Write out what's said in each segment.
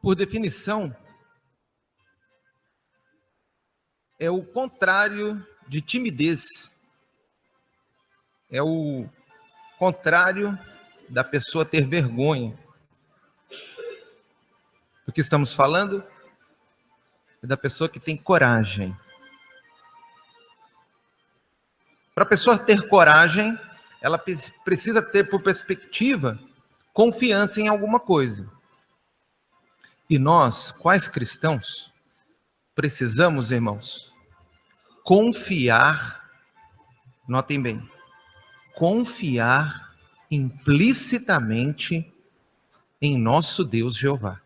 por definição, é o contrário de timidez. É o contrário da pessoa ter vergonha. Do que estamos falando é da pessoa que tem coragem. Para a pessoa ter coragem, ela precisa ter por perspectiva confiança em alguma coisa. E nós, quais cristãos, precisamos, irmãos, confiar, notem bem, confiar implicitamente em nosso Deus Jeová.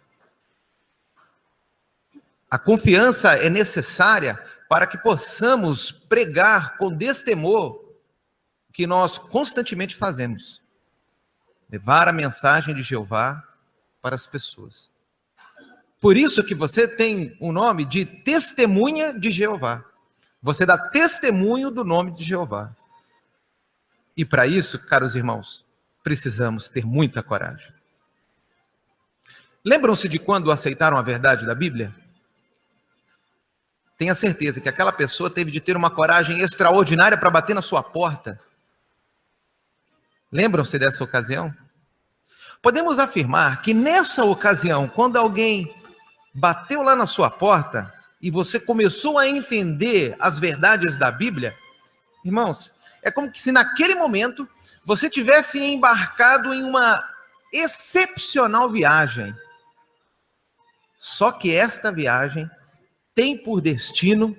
A confiança é necessária para que possamos pregar com destemor o que nós constantemente fazemos. Levar a mensagem de Jeová para as pessoas. Por isso que você tem o nome de testemunha de Jeová. Você dá testemunho do nome de Jeová. E para isso, caros irmãos, precisamos ter muita coragem. Lembram-se de quando aceitaram a verdade da Bíblia? Tenha certeza que aquela pessoa teve de ter uma coragem extraordinária para bater na sua porta. Lembram-se dessa ocasião? Podemos afirmar que nessa ocasião, quando alguém bateu lá na sua porta e você começou a entender as verdades da Bíblia, irmãos, é como se naquele momento você tivesse embarcado em uma excepcional viagem. Só que esta viagem tem por destino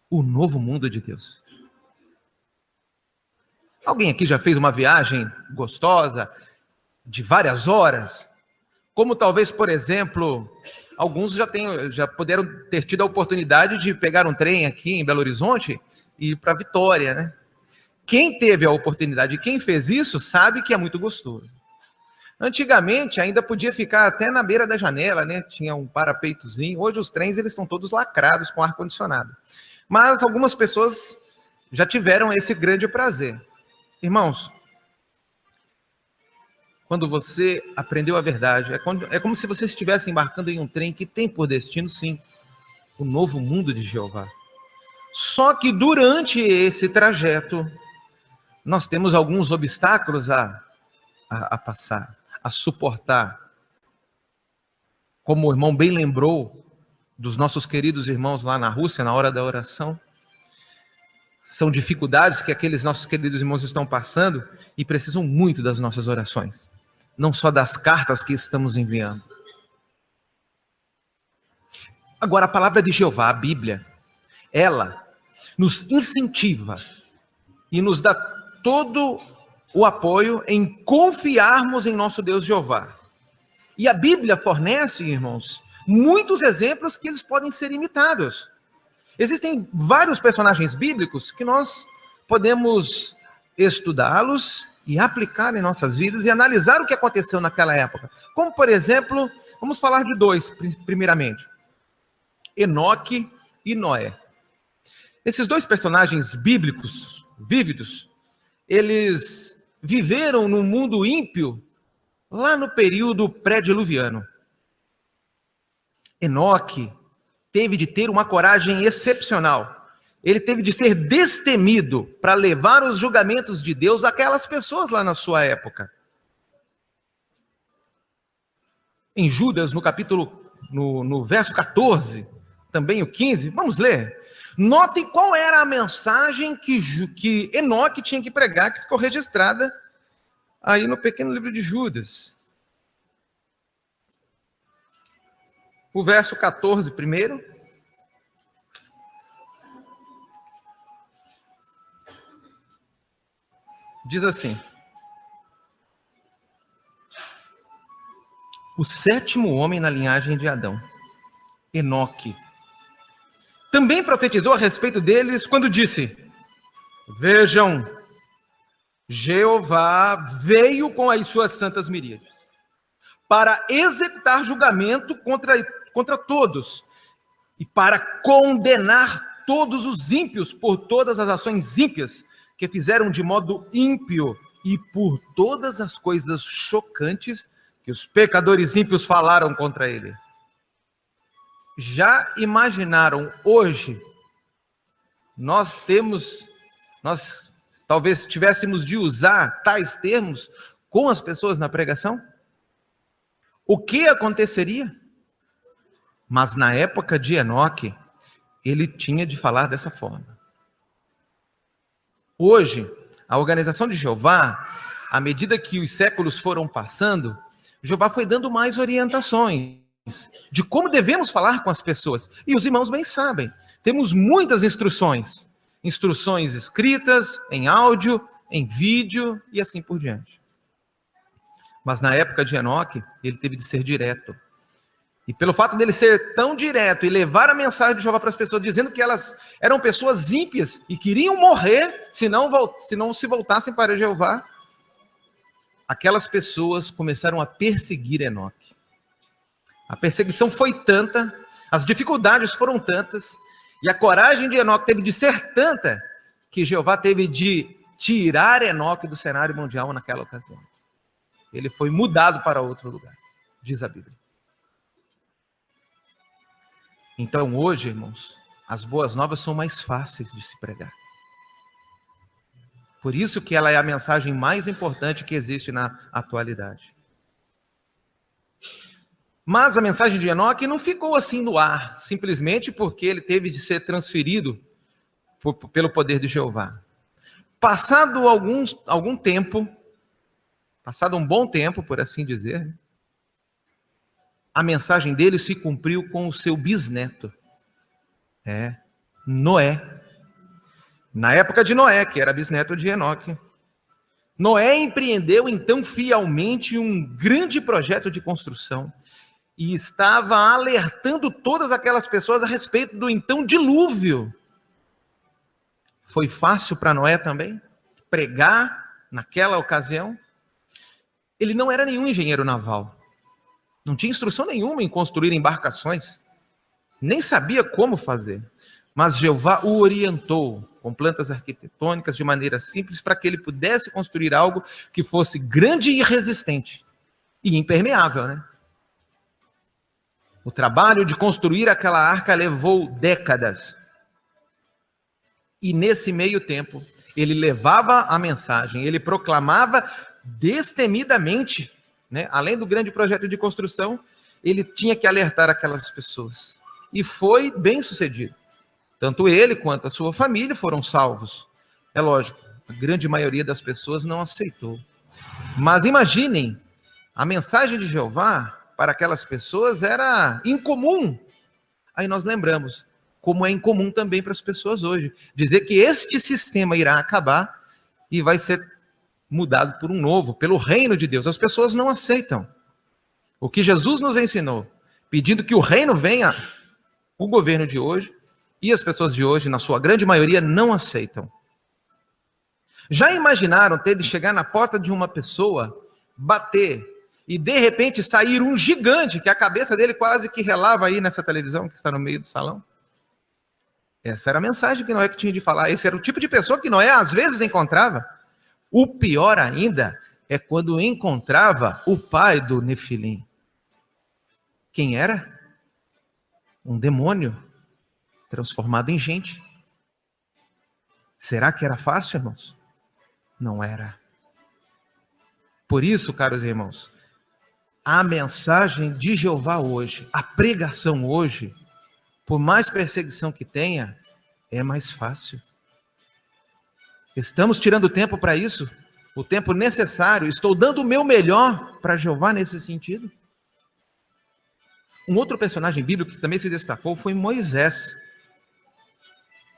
o novo mundo de Deus. Alguém aqui já fez uma viagem gostosa, de várias horas? Como talvez, por exemplo, alguns já puderam ter tido a oportunidade de pegar um trem aqui em Belo Horizonte e ir para Vitória, né? Quem teve a oportunidade, quem fez isso, sabe que é muito gostoso. Antigamente ainda podia ficar até na beira da janela, né? Tinha um parapeitozinho. Hoje os trens eles estão todos lacrados com ar-condicionado. Mas algumas pessoas já tiveram esse grande prazer. Irmãos, quando você aprendeu a verdade, é como se você estivesse embarcando em um trem que tem por destino, sim, o novo mundo de Jeová. Só que durante esse trajeto, nós temos alguns obstáculos a passar, a suportar. Como o irmão bem lembrou dos nossos queridos irmãos lá na Rússia, na hora da oração, são dificuldades que aqueles nossos queridos irmãos estão passando e precisam muito das nossas orações, não só das cartas que estamos enviando. Agora, a palavra de Jeová, a Bíblia, ela nos incentiva e nos dá todo o apoio em confiarmos em nosso Deus Jeová. E a Bíblia fornece, irmãos, muitos exemplos que eles podem ser imitados. Existem vários personagens bíblicos que nós podemos estudá-los e aplicar em nossas vidas e analisar o que aconteceu naquela época. Como, por exemplo, vamos falar de dois, primeiramente. Enoque e Noé. Esses dois personagens bíblicos, vívidos, eles viveram num mundo ímpio lá no período pré-diluviano. Enoque teve de ter uma coragem excepcional. Ele teve de ser destemido para levar os julgamentos de Deus àquelas pessoas lá na sua época. Em Judas, no verso 14, também o 15, vamos ler. Notem qual era a mensagem que Enoque tinha que pregar, que ficou registrada aí no pequeno livro de Judas. O verso 14 primeiro. Diz assim: o sétimo homem na linhagem de Adão, Enoque, também profetizou a respeito deles quando disse: vejam, Jeová veio com as suas santas miríades para executar julgamento contra todos e para condenar todos os ímpios por todas as ações ímpias que fizeram de modo ímpio e por todas as coisas chocantes que os pecadores ímpios falaram contra ele. já imaginaram hoje, nós talvez tivéssemos de usar tais termos com as pessoas na pregação? O que aconteceria? Mas na época de Enoque, ele tinha de falar dessa forma. Hoje, a organização de Jeová, à medida que os séculos foram passando, Jeová foi dando mais orientações de como devemos falar com as pessoas. E os irmãos bem sabem, temos muitas instruções. Instruções escritas, em áudio, em vídeo e assim por diante. Mas na época de Enoque, ele teve de ser direto. E pelo fato dele ser tão direto e levar a mensagem de Jeová para as pessoas, dizendo que elas eram pessoas ímpias e queriam morrer se não se voltassem para Jeová, aquelas pessoas começaram a perseguir Enoque. A perseguição foi tanta, as dificuldades foram tantas, e a coragem de Enoque teve de ser tanta, que Jeová teve de tirar Enoque do cenário mundial naquela ocasião. Ele foi mudado para outro lugar, diz a Bíblia. Então hoje, irmãos, as boas novas são mais fáceis de se pregar. Por isso que ela é a mensagem mais importante que existe na atualidade. Mas a mensagem de Enoque não ficou assim no ar, simplesmente porque ele teve de ser transferido pelo poder de Jeová. Passado algum tempo, passado um bom tempo, por assim dizer, a mensagem dele se cumpriu com o seu bisneto, Noé. Na época de Noé, que era bisneto de Enoque. Noé empreendeu então fielmente um grande projeto de construção e estava alertando todas aquelas pessoas a respeito do então dilúvio. Foi fácil para Noé também pregar naquela ocasião? Ele não era nenhum engenheiro naval. Não tinha instrução nenhuma em construir embarcações. Nem sabia como fazer. Mas Jeová o orientou com plantas arquitetônicas de maneira simples para que ele pudesse construir algo que fosse grande e resistente. E impermeável, né? O trabalho de construir aquela arca levou décadas. E nesse meio tempo, ele levava a mensagem, ele proclamava destemidamente, né? Além do grande projeto de construção, ele tinha que alertar aquelas pessoas. E foi bem sucedido. Tanto ele quanto a sua família foram salvos. É lógico, a grande maioria das pessoas não aceitou. Mas imaginem, a mensagem de Jeová para aquelas pessoas era incomum. Aí nós lembramos, como é incomum também para as pessoas hoje, dizer que este sistema irá acabar e vai ser mudado por um novo, pelo reino de Deus. As pessoas não aceitam. O que Jesus nos ensinou, pedindo que o reino venha, o governo de hoje, e as pessoas de hoje, na sua grande maioria, não aceitam. Já imaginaram ter de chegar na porta de uma pessoa, bater, e de repente sair um gigante, que a cabeça dele quase que relava aí nessa televisão que está no meio do salão? Essa era a mensagem que Noé tinha de falar. Esse era o tipo de pessoa que Noé às vezes encontrava. O pior ainda é quando encontrava o pai do Nefilim. Quem era? Um demônio transformado em gente. Será que era fácil, irmãos? Não era. Por isso, caros irmãos, a mensagem de Jeová hoje, a pregação hoje, por mais perseguição que tenha, é mais fácil. Estamos tirando tempo para isso, o tempo necessário. Estou dando o meu melhor para Jeová nesse sentido. Um outro personagem bíblico que também se destacou foi Moisés.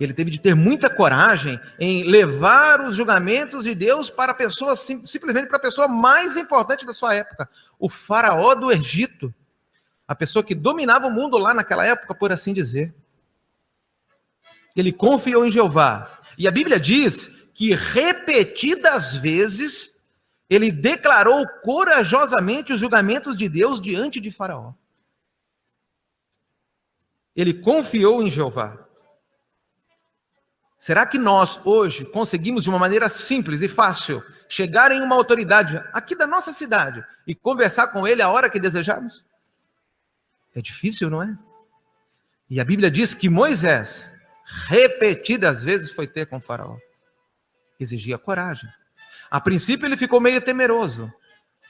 Ele teve de ter muita coragem em levar os julgamentos de Deus para a pessoa, simplesmente para a pessoa mais importante da sua época, o faraó do Egito. A pessoa que dominava o mundo lá naquela época, por assim dizer. Ele confiou em Jeová. E a Bíblia diz que repetidas vezes ele declarou corajosamente os julgamentos de Deus diante de Faraó. Ele confiou em Jeová. Será que nós hoje conseguimos de uma maneira simples e fácil chegar em uma autoridade aqui da nossa cidade e conversar com ele a hora que desejarmos? É difícil, não é? E a Bíblia diz que Moisés, repetidas vezes, foi ter com Faraó. Exigia coragem. A princípio ele ficou meio temeroso,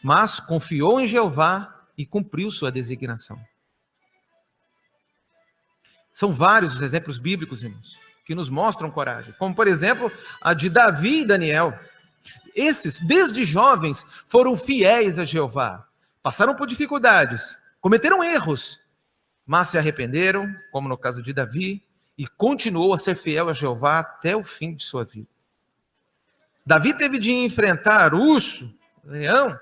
mas confiou em Jeová e cumpriu sua designação. São vários os exemplos bíblicos, irmãos, que nos mostram coragem, como por exemplo a de Davi e Daniel. Esses, desde jovens, foram fiéis a Jeová, passaram por dificuldades, cometeram erros, mas se arrependeram, como no caso de Davi, e continuou a ser fiel a Jeová até o fim de sua vida. Davi teve de enfrentar urso, leão.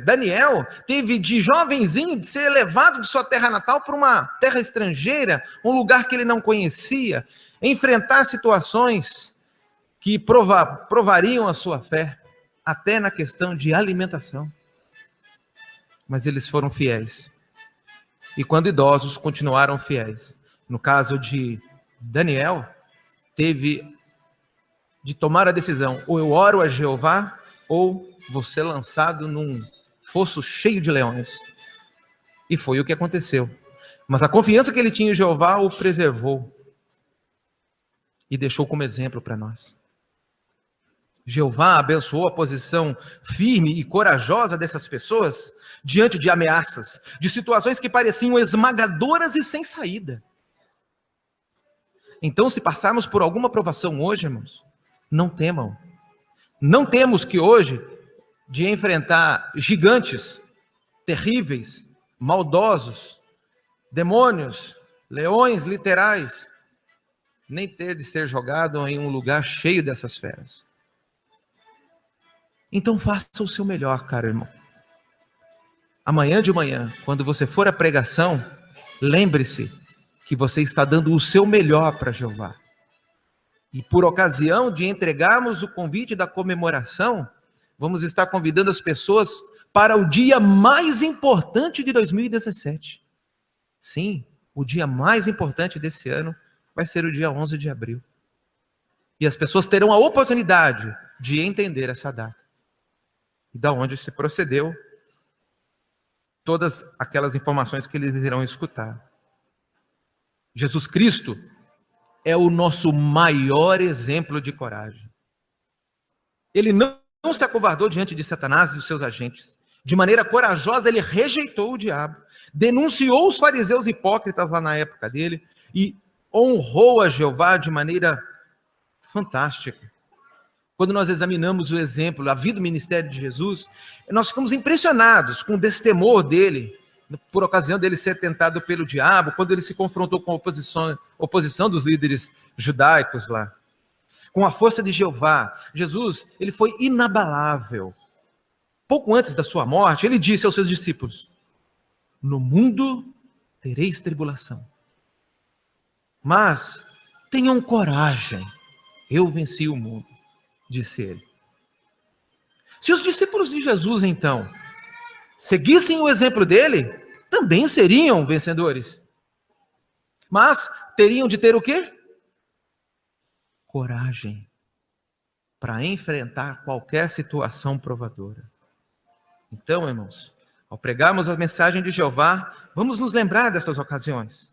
Daniel teve de jovenzinho de ser levado de sua terra natal para uma terra estrangeira, um lugar que ele não conhecia, enfrentar situações que provariam a sua fé, até na questão de alimentação. Mas eles foram fiéis. E quando idosos, continuaram fiéis. No caso de Daniel, teve de tomar a decisão: ou eu oro a Jeová, ou vou ser lançado num fosso cheio de leões. E foi o que aconteceu. Mas a confiança que ele tinha em Jeová o preservou e deixou como exemplo para nós. Jeová abençoou a posição firme e corajosa dessas pessoas diante de ameaças, de situações que pareciam esmagadoras e sem saída. Então, se passarmos por alguma provação hoje, irmãos, não temam. Não temos que hoje de enfrentar gigantes terríveis, maldosos, demônios, leões literais, nem ter de ser jogado em um lugar cheio dessas feras. Então faça o seu melhor, caro irmão. Amanhã de manhã, quando você for à pregação, lembre-se que você está dando o seu melhor para Jeová. E por ocasião de entregarmos o convite da comemoração, vamos estar convidando as pessoas para o dia mais importante de 2017. Sim, o dia mais importante desse ano vai ser o dia 11 de abril. E as pessoas terão a oportunidade de entender essa data. E da onde se procedeu todas aquelas informações que eles irão escutar. Jesus Cristo é o nosso maior exemplo de coragem. Ele não se acovardou diante de Satanás e dos seus agentes. De maneira corajosa, ele rejeitou o diabo, denunciou os fariseus hipócritas lá na época dele e honrou a Jeová de maneira fantástica. Quando nós examinamos o exemplo, a vida do ministério de Jesus, nós ficamos impressionados com o destemor dele, por ocasião dele ser tentado pelo diabo, quando ele se confrontou com a oposição dos líderes judaicos lá. Com a força de Jeová, Jesus, ele foi inabalável. Pouco antes da sua morte, ele disse aos seus discípulos: no mundo tereis tribulação, mas tenham coragem, eu venci o mundo, disse ele. Se os discípulos de Jesus, então, seguissem o exemplo dele, também seriam vencedores. Mas teriam de ter o quê? Coragem para enfrentar qualquer situação provadora. Então, irmãos, ao pregarmos a mensagem de Jeová, vamos nos lembrar dessas ocasiões.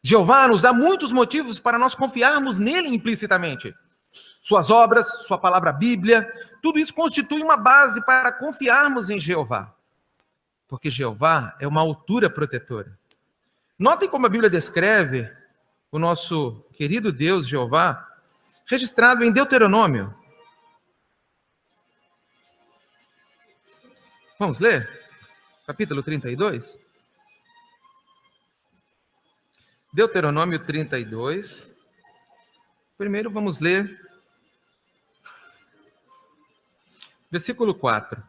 Jeová nos dá muitos motivos para nós confiarmos nele implicitamente. Suas obras, sua palavra Bíblia, tudo isso constitui uma base para confiarmos em Jeová. Porque Jeová é uma altura protetora. Notem como a Bíblia descreve o nosso querido Deus Jeová, registrado em Deuteronômio. Vamos ler? Capítulo 32. Deuteronômio 32. Primeiro vamos ler versículo 4.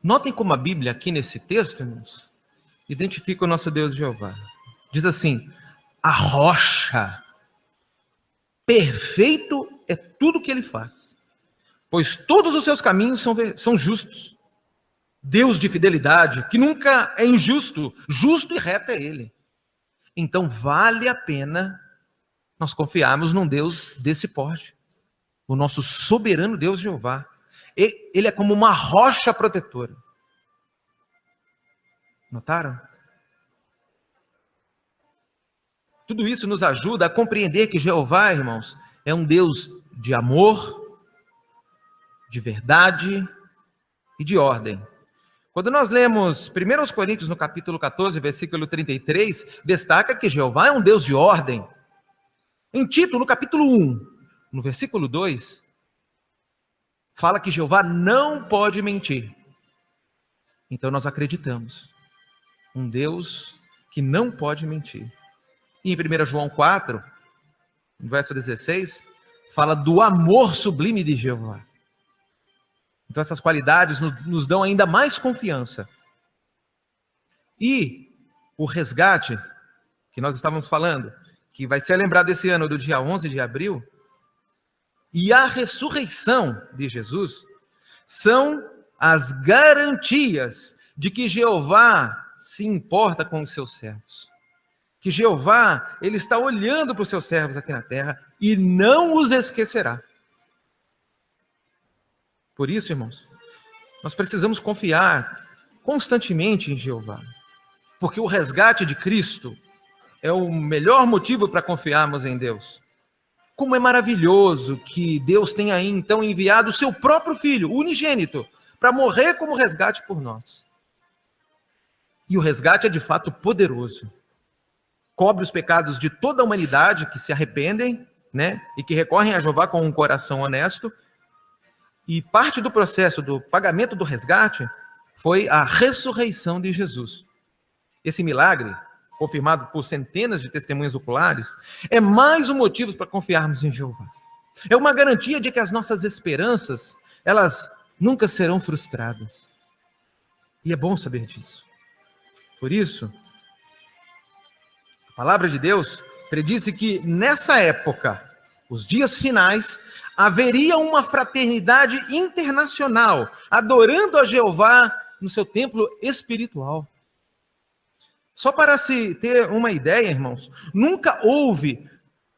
Notem como a Bíblia, aqui nesse texto, irmãos, identifica o nosso Deus Jeová. Diz assim: a rocha, perfeito é tudo que ele faz, pois todos os seus caminhos são justos. Deus de fidelidade, que nunca é injusto, justo e reto é ele. Então vale a pena nós confiarmos num Deus desse porte, o nosso soberano Deus Jeová. Ele é como uma rocha protetora. Notaram? Tudo isso nos ajuda a compreender que Jeová, irmãos, é um Deus de amor, de verdade e de ordem. Quando nós lemos 1 Coríntios, no capítulo 14, versículo 33, destaca que Jeová é um Deus de ordem. Em Tito, no capítulo 1, no versículo 2, fala que Jeová não pode mentir. Então nós acreditamos. Um Deus que não pode mentir. E em 1 João 4, no verso 16, fala do amor sublime de Jeová. Então essas qualidades nos dão ainda mais confiança. E o resgate, que nós estávamos falando, que vai ser lembrado esse ano do dia 11 de abril, e a ressurreição de Jesus, são as garantias de que Jeová se importa com os seus servos. Que Jeová, ele está olhando para os seus servos aqui na terra e não os esquecerá. Por isso, irmãos, nós precisamos confiar constantemente em Jeová, porque o resgate de Cristo é o melhor motivo para confiarmos em Deus. Como é maravilhoso que Deus tenha aí, então, enviado o seu próprio Filho, unigênito, para morrer como resgate por nós. E o resgate é de fato poderoso. Cobre os pecados de toda a humanidade que se arrependem, né, e que recorrem a Jeová com um coração honesto. E parte do processo do pagamento do resgate foi a ressurreição de Jesus. Esse milagre, confirmado por centenas de testemunhas oculares, é mais um motivo para confiarmos em Jeová. É uma garantia de que as nossas esperanças, elas nunca serão frustradas. E é bom saber disso. Por isso, a palavra de Deus predisse que nessa época, os dias finais, haveria uma fraternidade internacional, adorando a Jeová no seu templo espiritual. Só para se ter uma ideia, irmãos, nunca houve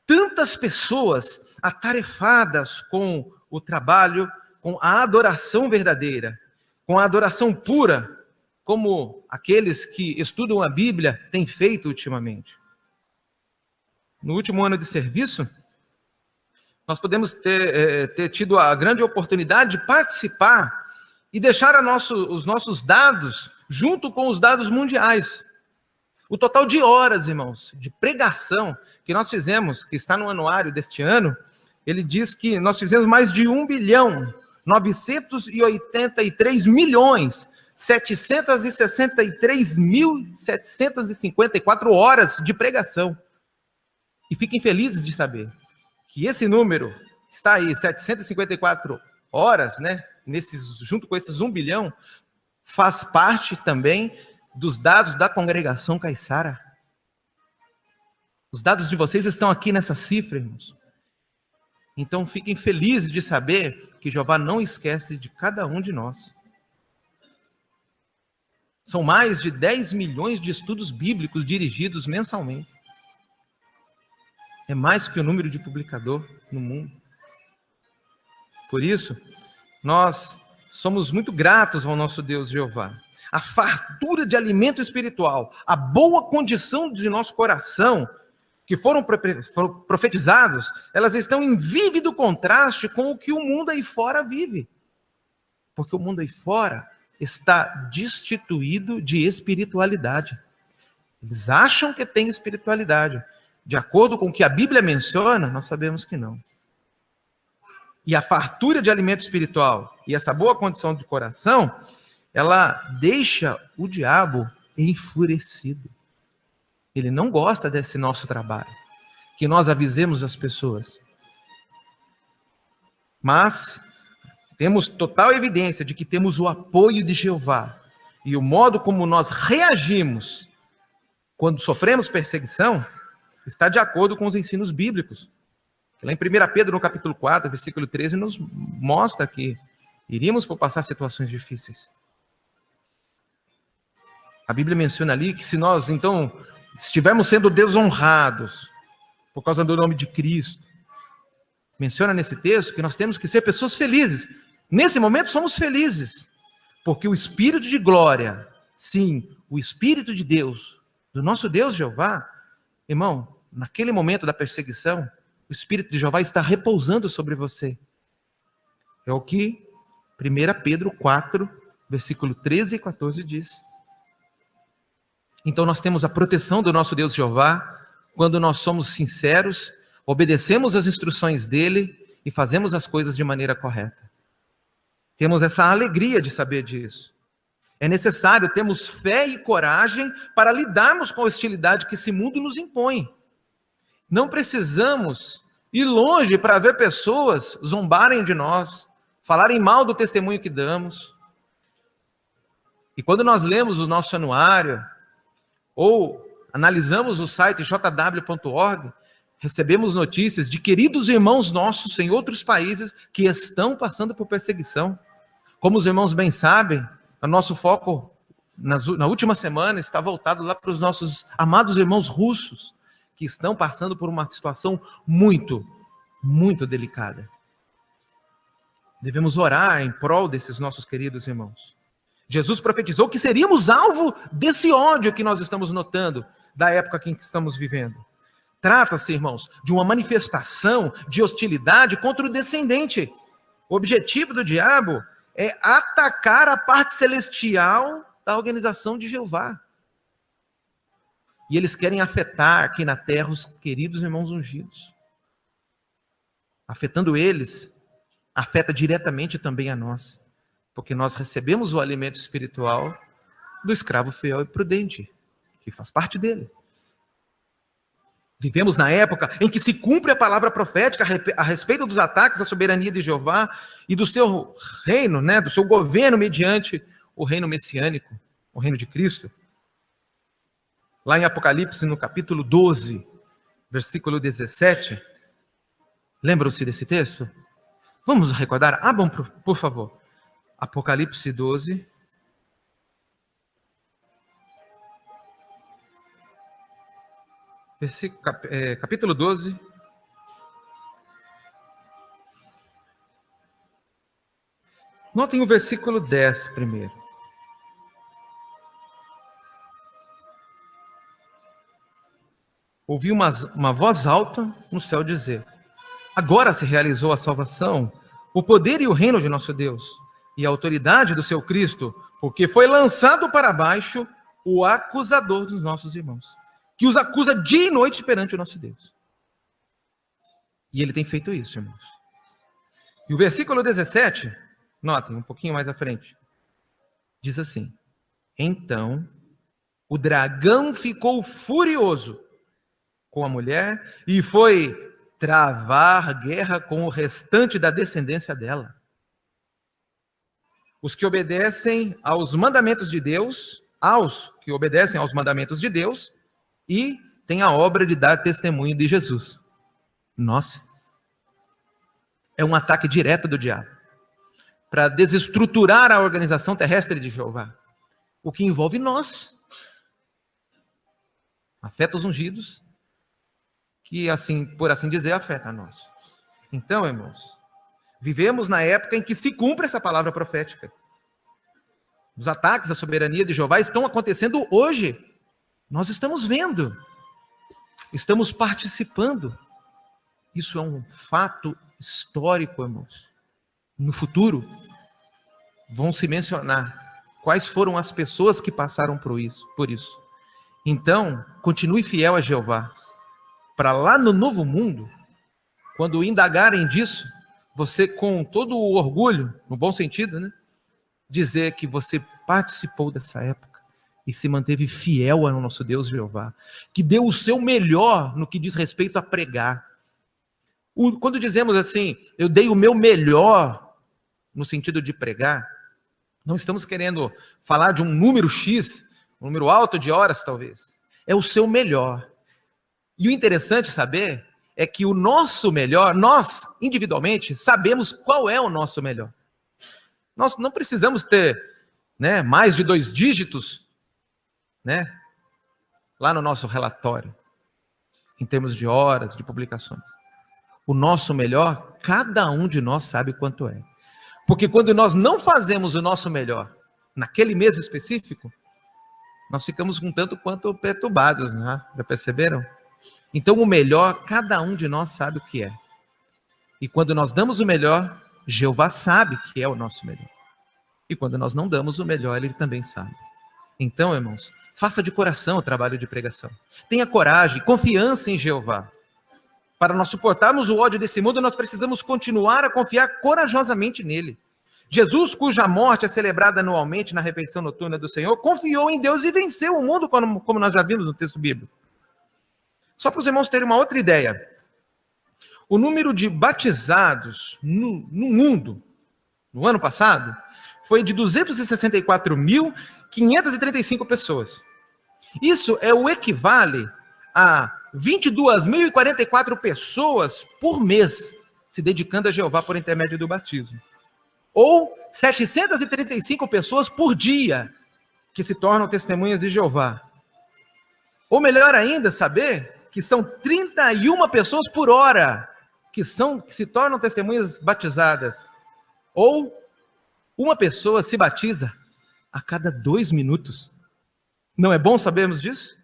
tantas pessoas atarefadas com o trabalho, com a adoração verdadeira, com a adoração pura, como aqueles que estudam a Bíblia têm feito ultimamente. No último ano de serviço, nós podemos ter tido a grande oportunidade de participar e deixar os nossos dados junto com os dados mundiais. O total de horas, irmãos, de pregação que nós fizemos, que está no anuário deste ano, ele diz que nós fizemos mais de 1.983.763.754 horas de pregação. E fiquem felizes de saber que esse número está aí, 754 horas, né? Junto com esses 1 bilhão, faz parte também dos dados da congregação Caiçara. Os dados de vocês estão aqui nessa cifra, irmãos. Então fiquem felizes de saber que Jeová não esquece de cada um de nós. São mais de 10 milhões de estudos bíblicos dirigidos mensalmente. É mais que o número de publicador no mundo. Por isso, nós somos muito gratos ao nosso Deus Jeová. A fartura de alimento espiritual, a boa condição de nosso coração, que foram profetizados, elas estão em vívido contraste com o que o mundo aí fora vive. Porque o mundo aí fora está destituído de espiritualidade. Eles acham que tem espiritualidade. De acordo com o que a Bíblia menciona, nós sabemos que não. E a fartura de alimento espiritual e essa boa condição de coração, ela deixa o diabo enfurecido. Ele não gosta desse nosso trabalho, que nós avisemos as pessoas. Mas temos total evidência de que temos o apoio de Jeová. E o modo como nós reagimos quando sofremos perseguição está de acordo com os ensinos bíblicos. Lá em 1 Pedro, no capítulo 4, versículo 13, nos mostra que iríamos por passar situações difíceis. A Bíblia menciona ali que se nós, então, estivermos sendo desonrados por causa do nome de Cristo, menciona nesse texto que nós temos que ser pessoas felizes. Nesse momento somos felizes, porque o Espírito de glória, sim, o Espírito de Deus, do nosso Deus Jeová, irmão, naquele momento da perseguição, o Espírito de Jeová está repousando sobre você. É o que 1 Pedro 4, versículo 13 e 14 diz. Então nós temos a proteção do nosso Deus Jeová, quando nós somos sinceros, obedecemos as instruções dele e fazemos as coisas de maneira correta. Temos essa alegria de saber disso. É necessário termos fé e coragem para lidarmos com a hostilidade que esse mundo nos impõe. Não precisamos ir longe para ver pessoas zombarem de nós, falarem mal do testemunho que damos. E quando nós lemos o nosso anuário, ou analisamos o site jw.org, recebemos notícias de queridos irmãos nossos em outros países que estão passando por perseguição. Como os irmãos bem sabem, o nosso foco na última semana está voltado lá para os nossos amados irmãos russos, que estão passando por uma situação muito, muito delicada. Devemos orar em prol desses nossos queridos irmãos. Jesus profetizou que seríamos alvo desse ódio que nós estamos notando da época em que estamos vivendo. Trata-se, irmãos, de uma manifestação de hostilidade contra o descendente. O objetivo do diabo é atacar a parte celestial da organização de Jeová. E eles querem afetar aqui na terra os queridos irmãos ungidos. Afetando eles, afeta diretamente também a nós, porque nós recebemos o alimento espiritual do escravo fiel e prudente, que faz parte dele. Vivemos na época em que se cumpre a palavra profética a respeito dos ataques à soberania de Jeová e do seu reino, do seu governo mediante o reino messiânico, o reino de Cristo. Lá em Apocalipse, no capítulo 12, versículo 17, lembram-se desse texto? Vamos recordar? Abram, por favor. Apocalipse 12. Capítulo 12. Notem o versículo 10 primeiro. Ouvi uma voz alta no céu dizer: agora se realizou a salvação, o poder e o reino de nosso Deus, e a autoridade do seu Cristo, porque foi lançado para baixo o acusador dos nossos irmãos, que os acusa dia e noite perante o nosso Deus. E ele tem feito isso, irmãos. E o versículo 17, notem, um pouquinho mais à frente, diz assim: então o dragão ficou furioso com a mulher e foi travar guerra com o restante da descendência dela. Os que obedecem aos mandamentos de Deus, e têm a obra de dar testemunho de Jesus. Nossa, é um ataque direto do diabo para desestruturar a organização terrestre de Jeová, o que envolve nós. Afeta os ungidos, que, assim, por assim dizer, afeta a nós. Então, irmãos, vivemos na época em que se cumpre essa palavra profética. Os ataques à soberania de Jeová estão acontecendo hoje. Nós estamos vendo. Estamos participando. Isso é um fato histórico, irmãos. No futuro, vão se mencionar quais foram as pessoas que passaram por isso. Então, continue fiel a Jeová. Para lá no novo mundo, quando indagarem disso, você com todo o orgulho, no bom sentido, dizer que você participou dessa época e se manteve fiel ao nosso Deus Jeová, que deu o seu melhor no que diz respeito a pregar. Quando dizemos assim, eu dei o meu melhor no sentido de pregar, não estamos querendo falar de um número X, um número alto de horas talvez. É o seu melhor. E o interessante saber é que o nosso melhor, nós, individualmente, sabemos qual é o nosso melhor. Nós não precisamos ter mais de 2 dígitos lá no nosso relatório, em termos de horas, de publicações. O nosso melhor, cada um de nós sabe quanto é. Porque quando nós não fazemos o nosso melhor naquele mês específico, nós ficamos um tanto quanto perturbados, já perceberam? Então o melhor, cada um de nós sabe o que é. E quando nós damos o melhor, Jeová sabe que é o nosso melhor. E quando nós não damos o melhor, ele também sabe. Então, irmãos, faça de coração o trabalho de pregação. Tenha coragem, confiança em Jeová. Para nós suportarmos o ódio desse mundo, nós precisamos continuar a confiar corajosamente nele. Jesus, cuja morte é celebrada anualmente na refeição noturna do Senhor, confiou em Deus e venceu o mundo, como nós já vimos no texto bíblico. Só para os irmãos terem uma outra ideia. O número de batizados no mundo, no ano passado, foi de 264.535 pessoas. Isso é o equivale a 22.044 pessoas por mês se dedicando a Jeová por intermédio do batismo. Ou 735 pessoas por dia que se tornam testemunhas de Jeová. Ou melhor ainda, saber que são 31 pessoas por hora que se tornam testemunhas batizadas. Ou uma pessoa se batiza a cada 2 minutos. Não é bom sabermos disso?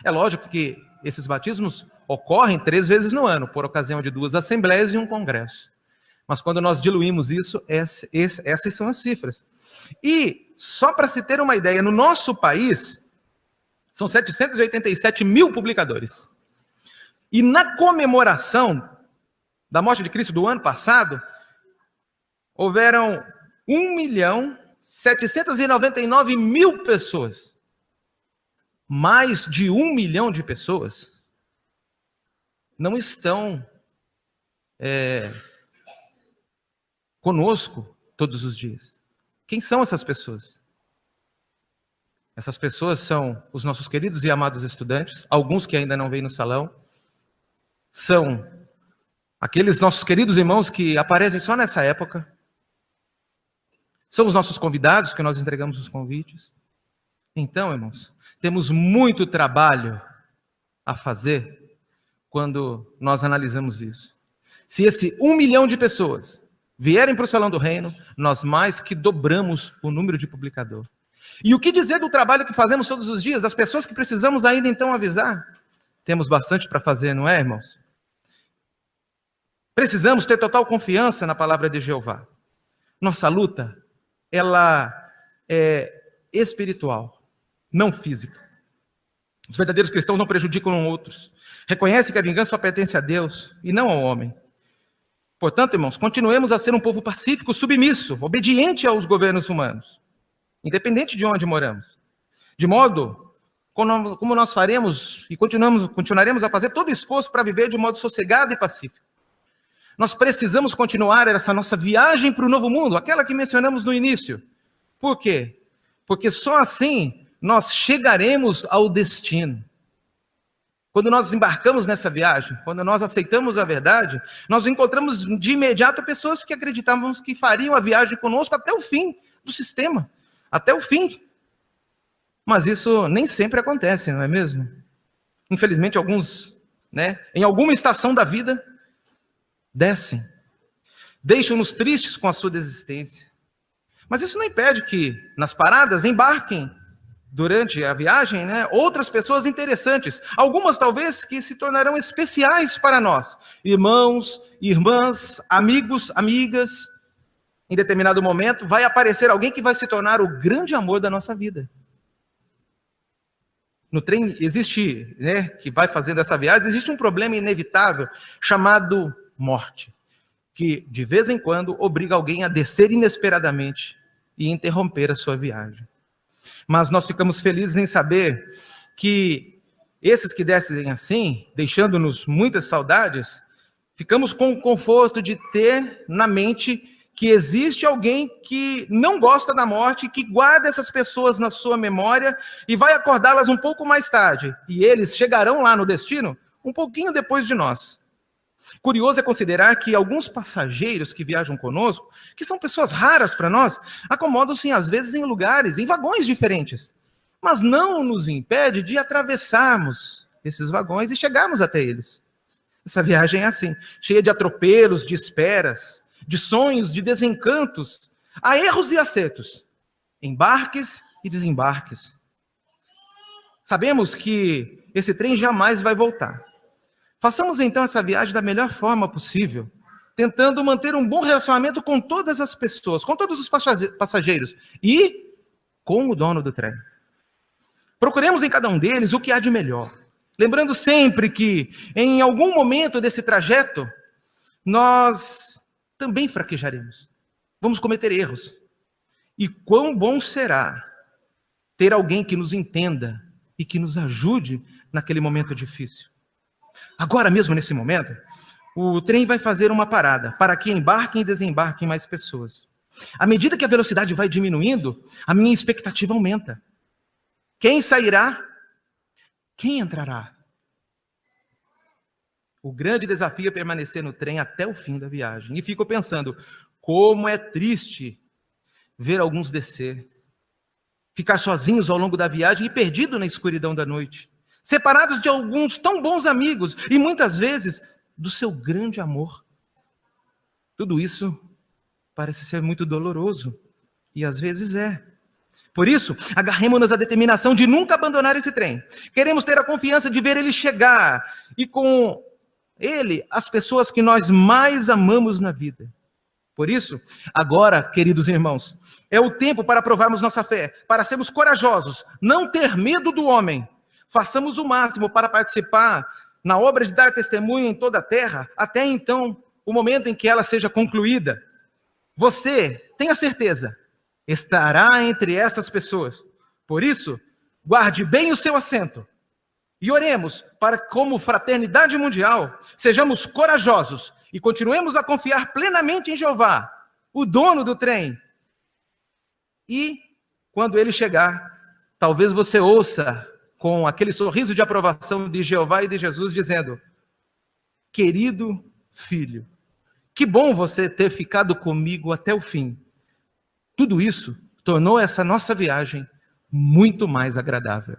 É lógico que esses batismos ocorrem 3 vezes no ano, por ocasião de 2 assembleias e um congresso. Mas quando nós diluímos isso, essas são as cifras. E, só para se ter uma ideia, no nosso país, são 787 mil publicadores. E na comemoração da morte de Cristo do ano passado, houveram 1.799.000 pessoas. Mais de 1 milhão de pessoas não estão conosco todos os dias. Quem são essas pessoas? Essas pessoas são os nossos queridos e amados estudantes, alguns que ainda não vêm no salão. São aqueles nossos queridos irmãos que aparecem só nessa época. São os nossos convidados que nós entregamos os convites. Então, irmãos, temos muito trabalho a fazer quando nós analisamos isso. Se esse 1 milhão de pessoas vierem para o Salão do Reino, nós mais que dobramos o número de publicador. E o que dizer do trabalho que fazemos todos os dias, das pessoas que precisamos ainda então avisar? Temos bastante para fazer, não é, irmãos? Precisamos ter total confiança na palavra de Jeová. Nossa luta, ela é espiritual, não física. Os verdadeiros cristãos não prejudicam outros. Reconhecem que a vingança só pertence a Deus e não ao homem. Portanto, irmãos, continuemos a ser um povo pacífico, submisso, obediente aos governos humanos, independente de onde moramos. De modo como nós faremos e continuaremos a fazer todo esforço para viver de modo sossegado e pacífico. Nós precisamos continuar essa nossa viagem para o novo mundo, aquela que mencionamos no início. Por quê? Porque só assim nós chegaremos ao destino. Quando nós embarcamos nessa viagem, quando nós aceitamos a verdade, nós encontramos de imediato pessoas que acreditávamos que fariam a viagem conosco até o fim do sistema, até o fim. Mas isso nem sempre acontece, não é mesmo? Infelizmente, alguns, em alguma estação da vida, descem, deixam-nos tristes com a sua desistência. Mas isso não impede que, nas paradas, embarquem durante a viagem, outras pessoas interessantes, algumas talvez que se tornarão especiais para nós, irmãos, irmãs, amigos, amigas. Em determinado momento vai aparecer alguém que vai se tornar o grande amor da nossa vida. No trem existe, que vai fazendo essa viagem, existe um problema inevitável chamado morte, que de vez em quando obriga alguém a descer inesperadamente e interromper a sua viagem. Mas nós ficamos felizes em saber que esses que descem assim, deixando-nos muitas saudades, ficamos com o conforto de ter na mente que existe alguém que não gosta da morte, que guarda essas pessoas na sua memória e vai acordá-las um pouco mais tarde. E eles chegarão lá no destino um pouquinho depois de nós. Curioso é considerar que alguns passageiros que viajam conosco, que são pessoas raras para nós, acomodam-se às vezes em lugares, em vagões diferentes. Mas não nos impede de atravessarmos esses vagões e chegarmos até eles. Essa viagem é assim, cheia de atropelos, de esperas, de sonhos, de desencantos, há erros e acertos, embarques e desembarques. Sabemos que esse trem jamais vai voltar. Façamos então essa viagem da melhor forma possível, tentando manter um bom relacionamento com todas as pessoas, com todos os passageiros e com o dono do trem. Procuremos em cada um deles o que há de melhor, lembrando sempre que em algum momento desse trajeto nós também fraquejaremos, vamos cometer erros. E quão bom será ter alguém que nos entenda e que nos ajude naquele momento difícil. Agora mesmo, nesse momento, o trem vai fazer uma parada para que embarquem e desembarquem mais pessoas. À medida que a velocidade vai diminuindo, a minha expectativa aumenta. Quem sairá? Quem entrará? O grande desafio é permanecer no trem até o fim da viagem. E fico pensando, como é triste ver alguns descer, ficar sozinhos ao longo da viagem e perdidos na escuridão da noite, separados de alguns tão bons amigos e muitas vezes do seu grande amor. Tudo isso parece ser muito doloroso e às vezes é. Por isso, agarremos-nos à determinação de nunca abandonar esse trem. Queremos ter a confiança de ver ele chegar e com ele as pessoas que nós mais amamos na vida. Por isso, agora, queridos irmãos, é o tempo para provarmos nossa fé, para sermos corajosos, não ter medo do homem. Façamos o máximo para participar na obra de dar testemunho em toda a terra, até então, o momento em que ela seja concluída. Você, tenha certeza, estará entre essas pessoas. Por isso, guarde bem o seu assento e oremos para que, como fraternidade mundial, sejamos corajosos e continuemos a confiar plenamente em Jeová, o dono do trem. E, quando ele chegar, talvez você ouça com aquele sorriso de aprovação de Jeová e de Jesus, dizendo: querido filho, que bom você ter ficado comigo até o fim. Tudo isso tornou essa nossa viagem muito mais agradável.